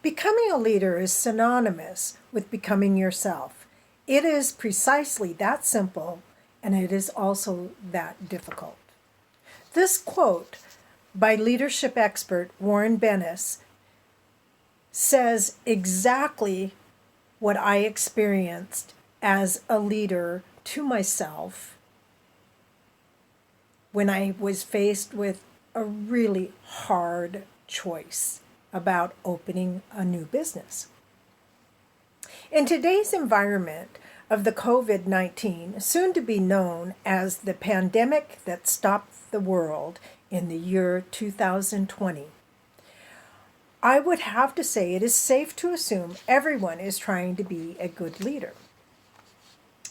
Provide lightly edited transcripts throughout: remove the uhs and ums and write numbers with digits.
Becoming a leader is synonymous with becoming yourself. It is precisely that simple, and it is also that difficult. This quote by leadership expert Warren Bennis says exactly what I experienced as a leader to myself when I was faced with a really hard choice about opening a new business. In today's environment of the COVID-19, soon to be known as the pandemic that stopped the world in the year 2020, I would have to say it is safe to assume everyone is trying to be a good leader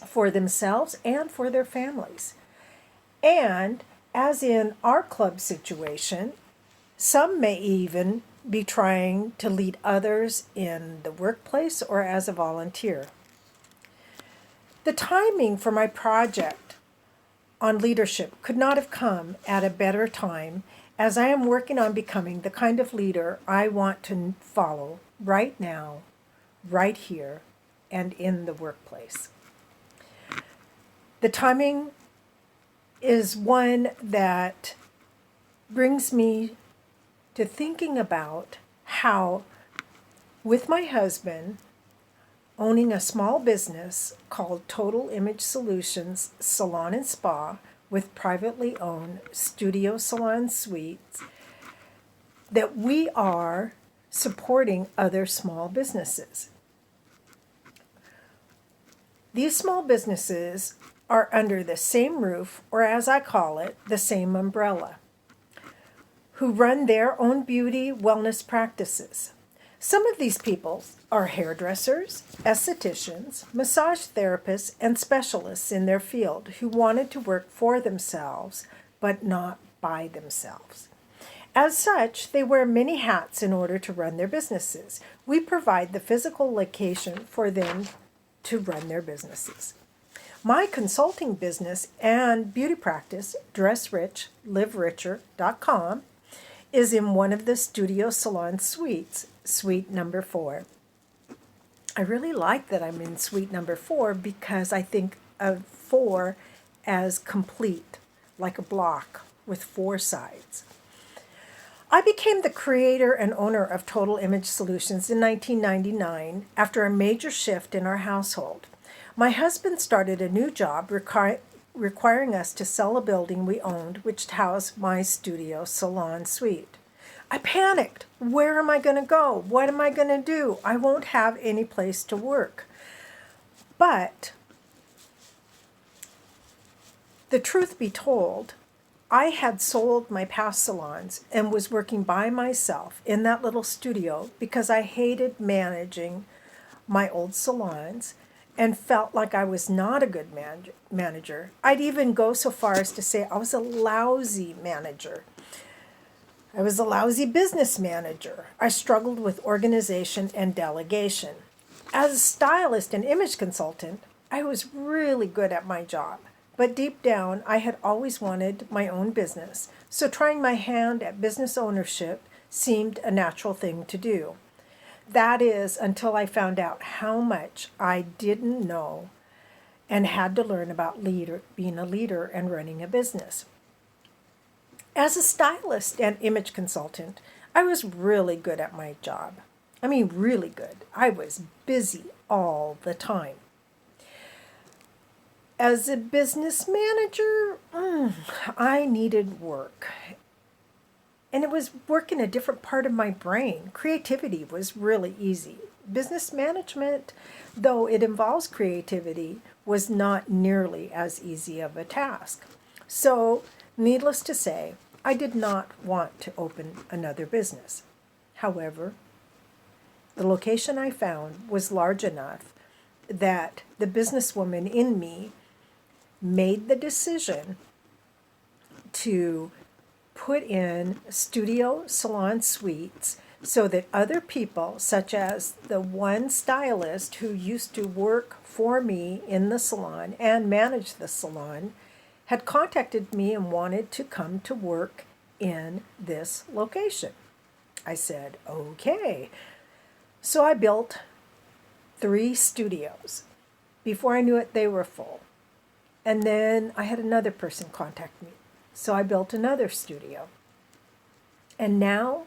for themselves and for their families. And as in our club situation, some may even be trying to lead others in the workplace or as a volunteer. The timing for my project on leadership could not have come at a better time, as I am working on becoming the kind of leader I want to follow right now, right here, and in the workplace. The timing is one that brings me to thinking about how, with my husband, owning a small business called Total Image Solutions Salon and Spa with privately owned studio salon suites, that we are supporting other small businesses. These small businesses are under the same roof, or as I call it, the same umbrella, who run their own beauty wellness practices. Some of these people are hairdressers, estheticians, massage therapists, and specialists in their field who wanted to work for themselves, but not by themselves. As such, they wear many hats in order to run their businesses. We provide the physical location for them to run their businesses. My consulting business and beauty practice, DressRichLiveRicher.com, is in one of the studio salon suites, suite number 4. I really like that I'm in suite number 4 because I think of 4 as complete, like a block with 4 sides. I became the creator and owner of Total Image Solutions in 1999 after a major shift in our household. My husband started a new job requiring us to sell a building we owned, which housed my studio salon suite. I panicked. Where am I going to go? What am I going to do? I won't have any place to work. But the truth be told, I had sold my past salons and was working by myself in that little studio because I hated managing my old salons and felt like I was not a good manager. I'd even go so far as to say I was a lousy manager. I was a lousy business manager. I struggled with organization and delegation. As a stylist and image consultant, I was really good at my job. But deep down, I had always wanted my own business, so trying my hand at business ownership seemed a natural thing to do. That is, until I found out how much I didn't know and had to learn about being a leader and running a business. As a stylist and image consultant, I was really good at my job. I mean, really good. I was busy all the time. As a business manager, I needed work. And it was work in a different part of my brain. Creativity was really easy. Business management, though it involves creativity, was not nearly as easy of a task. So, needless to say, I did not want to open another business. However, the location I found was large enough that the businesswoman in me made the decision to put in studio salon suites so that other people, such as the one stylist who used to work for me in the salon and manage the salon, had contacted me and wanted to come to work in this location. I said, okay. So I built 3 studios. Before I knew it, they were full. And then I had another person contact me. So I built another studio. And now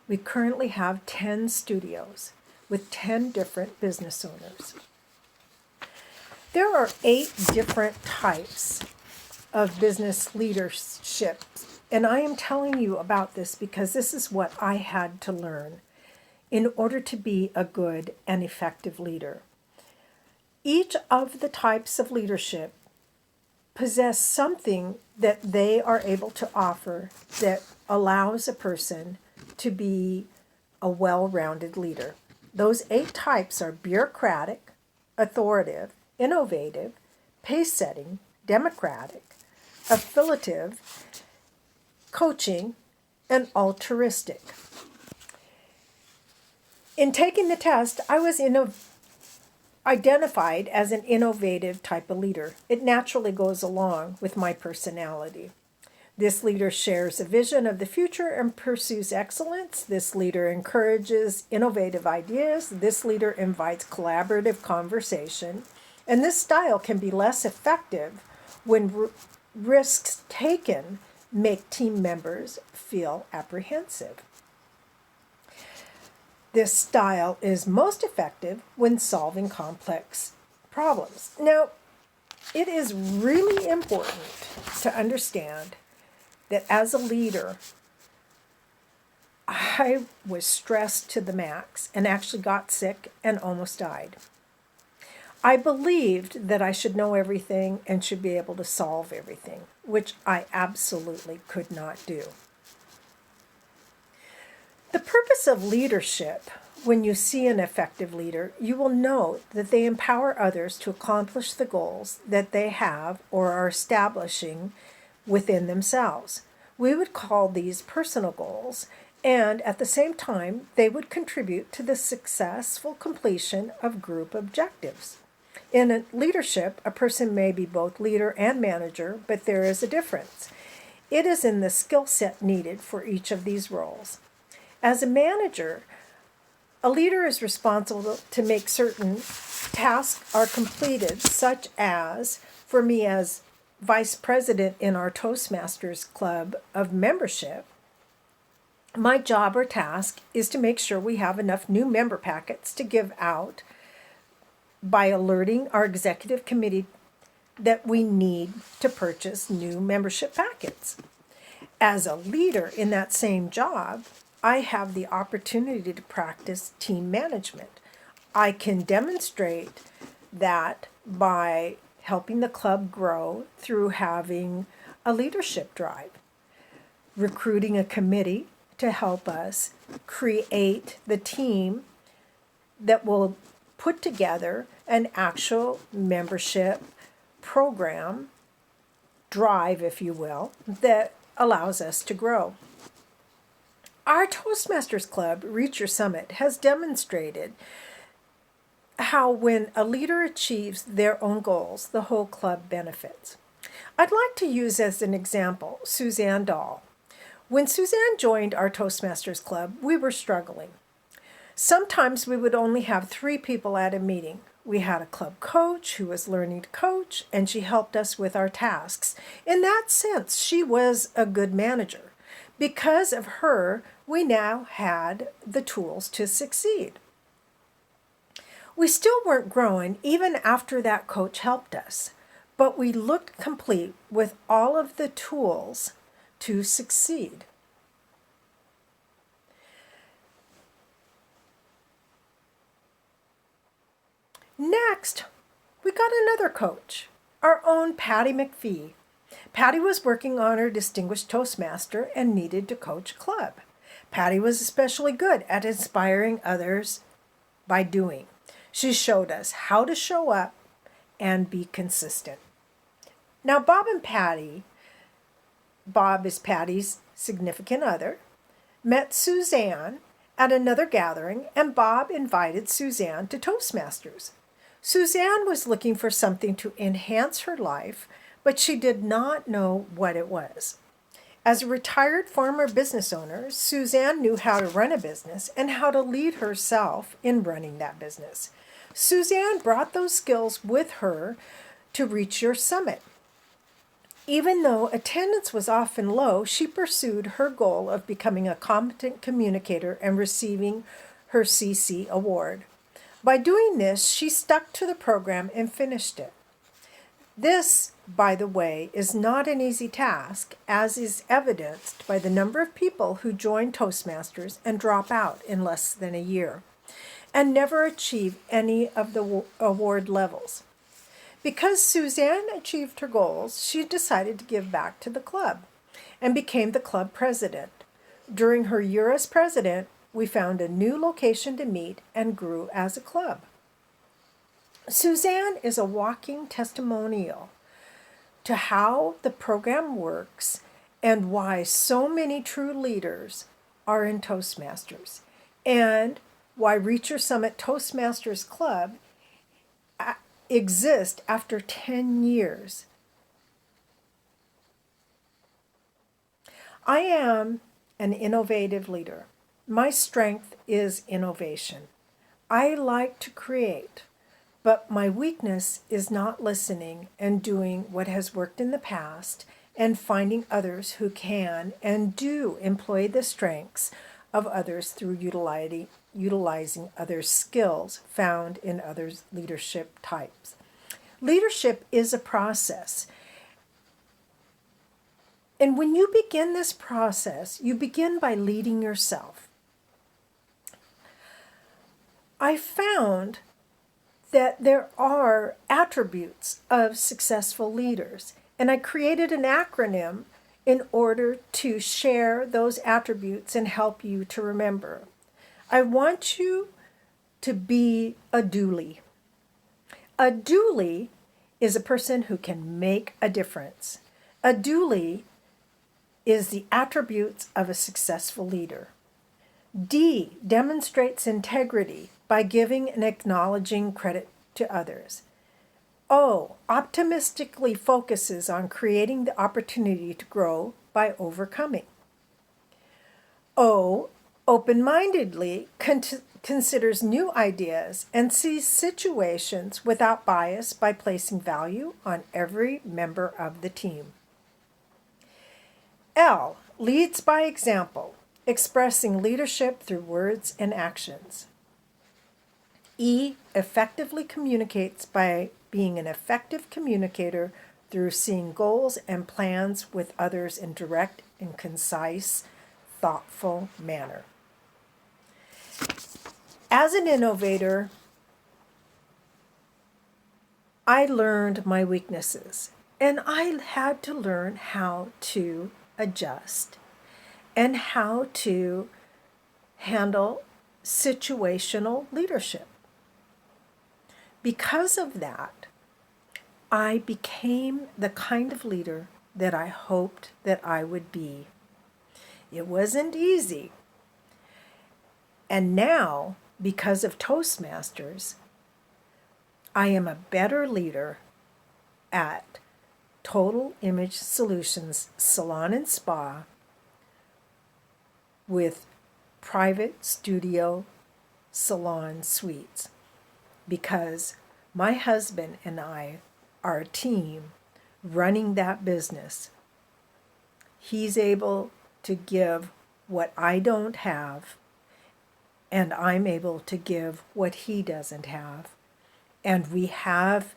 we currently have 10 studios with 10 different business owners. There are 8 different types of business leadership. And I am telling you about this because this is what I had to learn in order to be a good and effective leader. Each of the types of leadership possess something that they are able to offer that allows a person to be a well-rounded leader. Those 8 types are bureaucratic, authoritative, innovative, pace-setting, democratic, affiliative, coaching, and altruistic. In taking the test, I was identified as an innovative type of leader. It naturally goes along with my personality. This leader shares a vision of the future and pursues excellence. This leader encourages innovative ideas. This leader invites collaborative conversation. And this style can be less effective when risks taken make team members feel apprehensive. This style is most effective when solving complex problems. Now, it is really important to understand that as a leader, I was stressed to the max and actually got sick and almost died. I believed that I should know everything and should be able to solve everything, which I absolutely could not do. The purpose of leadership, when you see an effective leader, you will note that they empower others to accomplish the goals that they have or are establishing within themselves. We would call these personal goals, and at the same time, they would contribute to the successful completion of group objectives. In leadership, a person may be both leader and manager, but there is a difference. It is in the skill set needed for each of these roles. As a manager, a leader is responsible to make certain tasks are completed, such as, for me as vice president in our Toastmasters Club of membership, my job or task is to make sure we have enough new member packets to give out by alerting our executive committee that we need to purchase new membership packets. As a leader in that same job, I have the opportunity to practice team management. I can demonstrate that by helping the club grow through having a leadership drive, recruiting a committee to help us create the team that will put together an actual membership program, drive, if you will, that allows us to grow. Our Toastmasters Club, Reach Your Summit, has demonstrated how when a leader achieves their own goals, the whole club benefits. I'd like to use as an example Suzanne Dahl. When Suzanne joined our Toastmasters Club, we were struggling. Sometimes we would only have 3 people at a meeting. We had a club coach who was learning to coach, and she helped us with our tasks. In that sense, she was a good manager. Because of her, we now had the tools to succeed. We still weren't growing even after that coach helped us, but we looked complete with all of the tools to succeed. Next, we got another coach, our own Patty McPhee. Patty was working on her Distinguished Toastmaster and needed to coach club. Patty was especially good at inspiring others by doing. She showed us how to show up and be consistent. Now, Bob and Patty, Bob is Patty's significant other, met Suzanne at another gathering, and Bob invited Suzanne to Toastmasters. Suzanne was looking for something to enhance her life, but she did not know what it was. As a retired former business owner, Suzanne knew how to run a business and how to lead herself in running that business. Suzanne brought those skills with her to Reach Your Summit. Even though attendance was often low, she pursued her goal of becoming a competent communicator and receiving her CC award. By doing this, she stuck to the program and finished it. This, by the way, is not an easy task, as is evidenced by the number of people who join Toastmasters and drop out in less than a year, and never achieve any of the award levels. Because Suzanne achieved her goals, she decided to give back to the club and became the club president. During her year as president, we found a new location to meet and grew as a club. Suzanne is a walking testimonial to how the program works and why so many true leaders are in Toastmasters, and why Reach Your Summit Toastmasters Club exists after 10 years. I am an innovative leader. My strength is innovation. I like to create. But my weakness is not listening and doing what has worked in the past and finding others who can and do employ the strengths of others through utilizing other skills found in others' leadership types. Leadership is a process. And when you begin this process, you begin by leading yourself. I found that there are attributes of successful leaders, and I created an acronym in order to share those attributes and help you to remember. I want you to be a dooley. A dooley is a person who can make a difference. A dooley is the attributes of a successful leader. D demonstrates integrity by giving and acknowledging credit to others. O optimistically focuses on creating the opportunity to grow by overcoming. O open-mindedly considers new ideas and sees situations without bias by placing value on every member of the team. L leads by example, expressing leadership through words and actions. E effectively communicates by being an effective communicator through seeing goals and plans with others in direct and concise, thoughtful manner. As an innovator, I learned my weaknesses, and I had to learn how to adjust and how to handle situational leadership. Because of that, I became the kind of leader that I hoped that I would be. It wasn't easy. And now, because of Toastmasters, I am a better leader at Total Image Solutions Salon and Spa with private studio salon suites, because my husband and I are a team running that business. He's able to give what I don't have, and I'm able to give what he doesn't have. And we have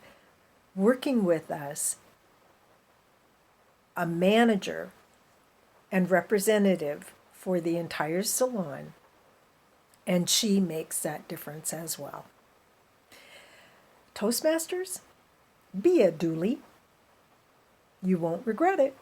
working with us a manager and representative for the entire salon, and she makes that difference as well. Toastmasters, be a dooley. You won't regret it.